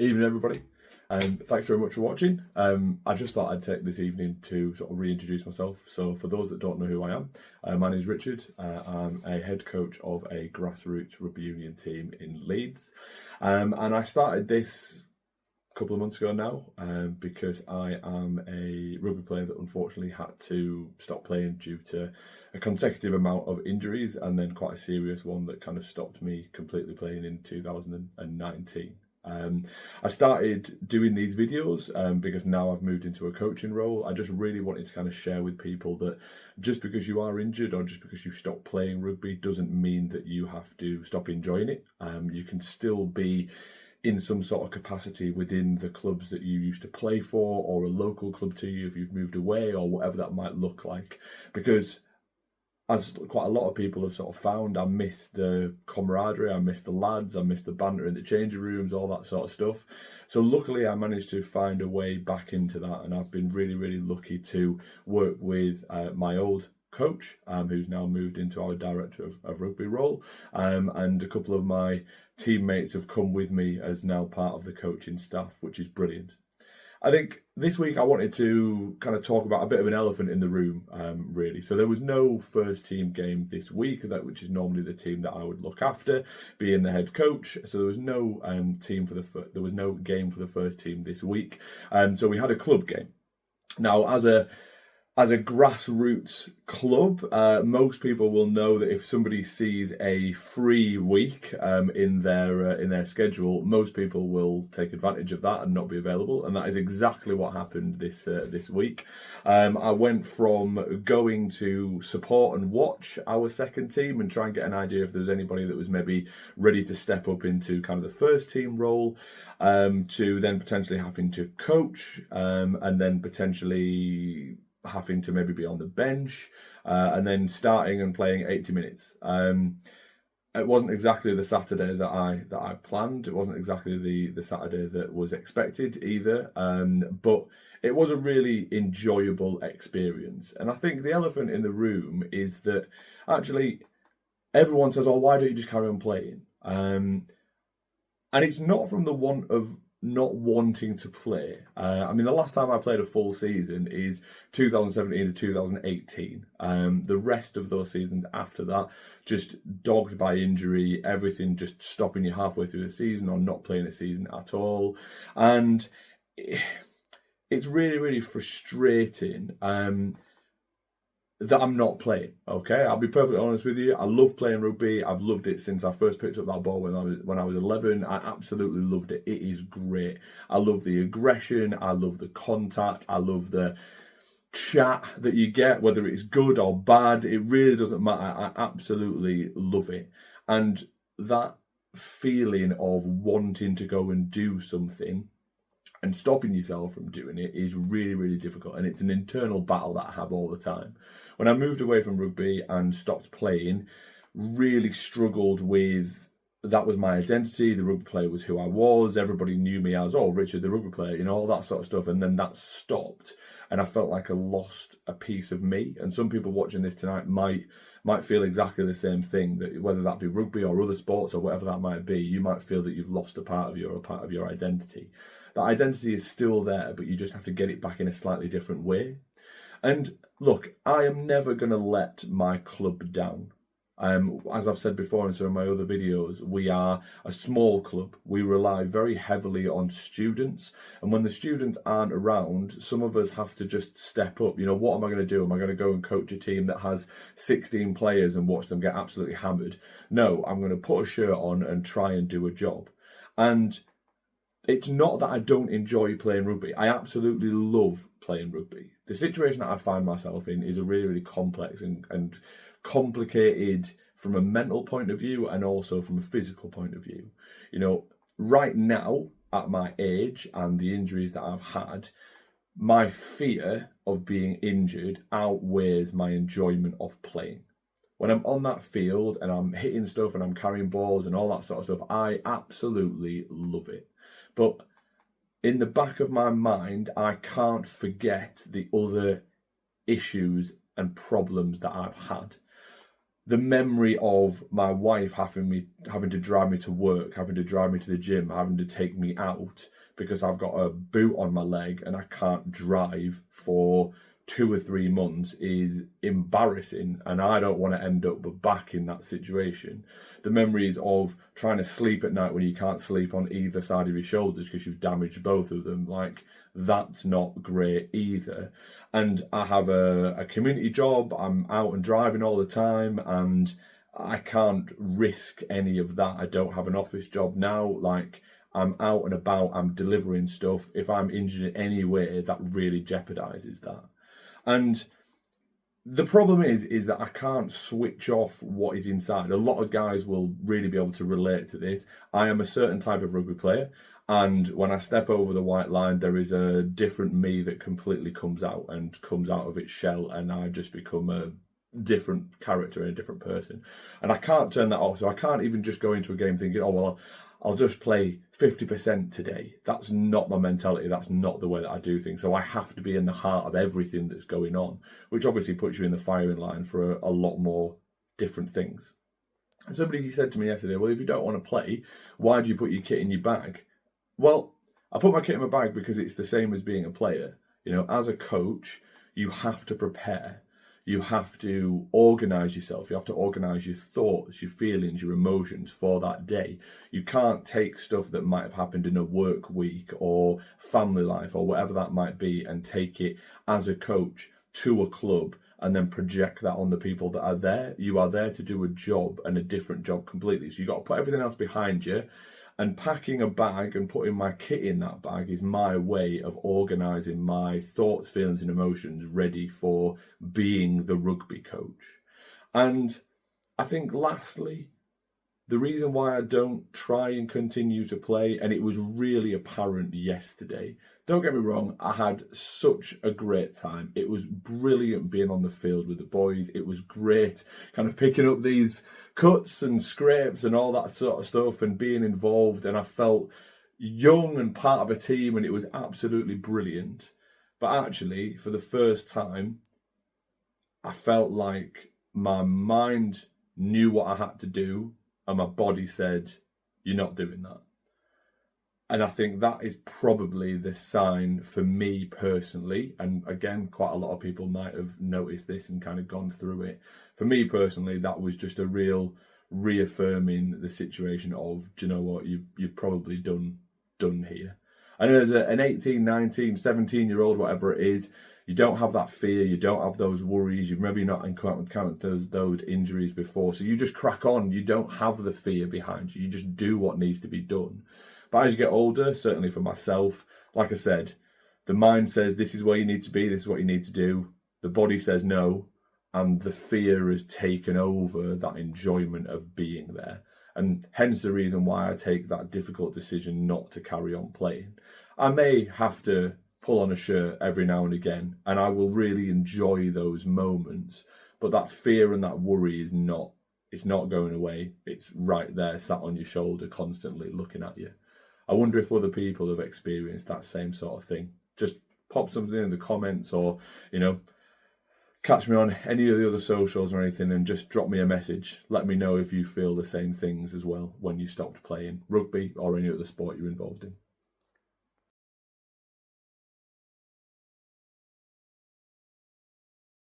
Evening, everybody. Thanks very much for watching. I just thought I'd take this evening to sort of reintroduce myself. So for those that don't know who I am, my name is Richard. I'm a head coach of a grassroots rugby union team in Leeds. And I started this a couple of months ago now because I am a rugby player that unfortunately had to stop playing due to a consecutive amount of injuries, and then quite a serious one that kind of stopped me completely playing in 2019. I started doing these videos because now I've moved into a coaching role. I just really wanted to kind of share with people that just because you are injured or just because you stop playing rugby doesn't mean that you have to stop enjoying it. You can still be in some sort of capacity within the clubs that you used to play for, or a local club to you if you've moved away, or whatever that might look like. Because as quite a lot of people have sort of found, I miss the camaraderie, I miss the lads, I miss the banter in the changing rooms, all that sort of stuff. So luckily I managed to find a way back into that, and I've been really, really lucky to work with my old coach, who's now moved into our director of rugby role, and a couple of my teammates have come with me as now part of the coaching staff, which is brilliant. I think this week I wanted to kind of talk about a bit of an elephant in the room, really. So there was no first team game this week, which is normally the team that I would look after, being the head coach. So there was no there was no game for the first team this week. So we had a club game. Now, as a grassroots club, most people will know that if somebody sees a free week in their schedule, most people will take advantage of that and not be available, and that is exactly what happened this week. I went from going to support and watch our second team and try and get an idea if there was anybody that was maybe ready to step up into kind of the first team role, to then potentially having to coach, and then potentially having to maybe be on the bench, and then starting and playing 80 minutes. It wasn't exactly the Saturday that I planned. It wasn't exactly the Saturday that was expected either. But it was a really enjoyable experience. And I think the elephant in the room is that actually everyone says, "Oh, why don't you just carry on playing?" And it's not from the want of not wanting to play. I mean, the last time I played a full season is 2017 to 2018. The rest of those seasons after that, just dogged by injury, everything just stopping you halfway through the season or not playing a season at all. And it's really, really frustrating that I'm not playing, okay? I'll be perfectly honest with you. I love playing rugby. I've loved it since I first picked up that ball when I was 11. I absolutely loved it. It is great. I love the aggression. I love the contact. I love the chat that you get, whether it's good or bad. It really doesn't matter. I absolutely love it. And that feeling of wanting to go and do something and stopping yourself from doing it is really, really difficult. And it's an internal battle that I have all the time. When I moved away from rugby and stopped playing, really struggled with, that was my identity. The rugby player was who I was. Everybody knew me as, oh, Richard, the rugby player, you know, all that sort of stuff. And then that stopped. And I felt like I lost a piece of me. And some people watching this tonight might feel exactly the same thing, that whether that be rugby or other sports or whatever that might be, you might feel that you've lost a part of you or a part of your identity. That identity is still there, but you just have to get it back in a slightly different way. And look, I am never going to let my club down. As I've said before in some of my other videos, we are a small club. We rely very heavily on students. And when the students aren't around, some of us have to just step up. You know, what am I going to do? Am I going to go and coach a team that has 16 players and watch them get absolutely hammered? No, I'm going to put a shirt on and try and do a job. And it's not that I don't enjoy playing rugby. I absolutely love playing rugby. The situation that I find myself in is a really, really complex and complicated from a mental point of view and also from a physical point of view. You know, right now, at my age and the injuries that I've had, my fear of being injured outweighs my enjoyment of playing. When I'm on that field and I'm hitting stuff and I'm carrying balls and all that sort of stuff, I absolutely love it. But in the back of my mind, I can't forget the other issues and problems that I've had. the memory of my wife having to drive me to work, having to drive me to the gym, having to take me out because I've got a boot on my leg and I can't drive for 2 or 3 months is embarrassing, and I don't want to end up back in that situation. The memories of trying to sleep at night when you can't sleep on either side of your shoulders because you've damaged both of them, like, that's not great either. And I have a community job, I'm out and driving all the time, and I can't risk any of that. I don't have an office job now, like, I'm out and about, I'm delivering stuff. If I'm injured in any way, that really jeopardizes that. And the problem is that I can't switch off what is inside. A lot of guys will really be able to relate to this. I am a certain type of rugby player, and when I step over the white line, there is a different me that completely comes out of its shell, and I just become a different character and a different person. And I can't turn that off. So I can't even just go into a game thinking, oh, well, I'll just play 50% today. That's not my mentality. That's not the way that I do things. So I have to be in the heart of everything that's going on, which obviously puts you in the firing line for a lot more different things. And somebody said to me yesterday, well, if you don't want to play, why do you put your kit in your bag? Well, I put my kit in my bag because it's the same as being a player. You know, as a coach, you have to prepare. You have to organise yourself. You have to organise your thoughts, your feelings, your emotions for that day. You can't take stuff that might have happened in a work week or family life or whatever that might be and take it as a coach to a club and then project that on the people that are there. You are there to do a job, and a different job completely. So you've got to put everything else behind you. And packing a bag and putting my kit in that bag is my way of organising my thoughts, feelings and emotions ready for being the rugby coach. And I think lastly, the reason why I don't try and continue to play, and it was really apparent yesterday, don't get me wrong, I had such a great time. It was brilliant being on the field with the boys. It was great kind of picking up these cuts and scrapes and all that sort of stuff and being involved. And I felt young and part of a team, and it was absolutely brilliant. But actually, for the first time, I felt like my mind knew what I had to do and my body said, you're not doing that. And I think that is probably the sign for me personally. And again, quite a lot of people might have noticed this and kind of gone through it. For me personally, that was just a real reaffirming the situation of, do you know what, you're probably done here. And as an 18, 19, 17-year-old, whatever it is, you don't have that fear, you don't have those worries, you've maybe not encountered those injuries before. So you just crack on, you don't have the fear behind you, you just do what needs to be done. But as you get older, certainly for myself, like I said, the mind says this is where you need to be, this is what you need to do. The body says no, and the fear has taken over that enjoyment of being there. And hence the reason why I take that difficult decision not to carry on playing. I may have to pull on a shirt every now and again, and I will really enjoy those moments. But that fear and that worry is not, it's not going away. It's right there, sat on your shoulder, constantly looking at you. I wonder if other people have experienced that same sort of thing. Just pop something in the comments, or, you know, catch me on any of the other socials or anything and just drop me a message. Let me know if you feel the same things as well when you stopped playing rugby or any other sport you're involved in.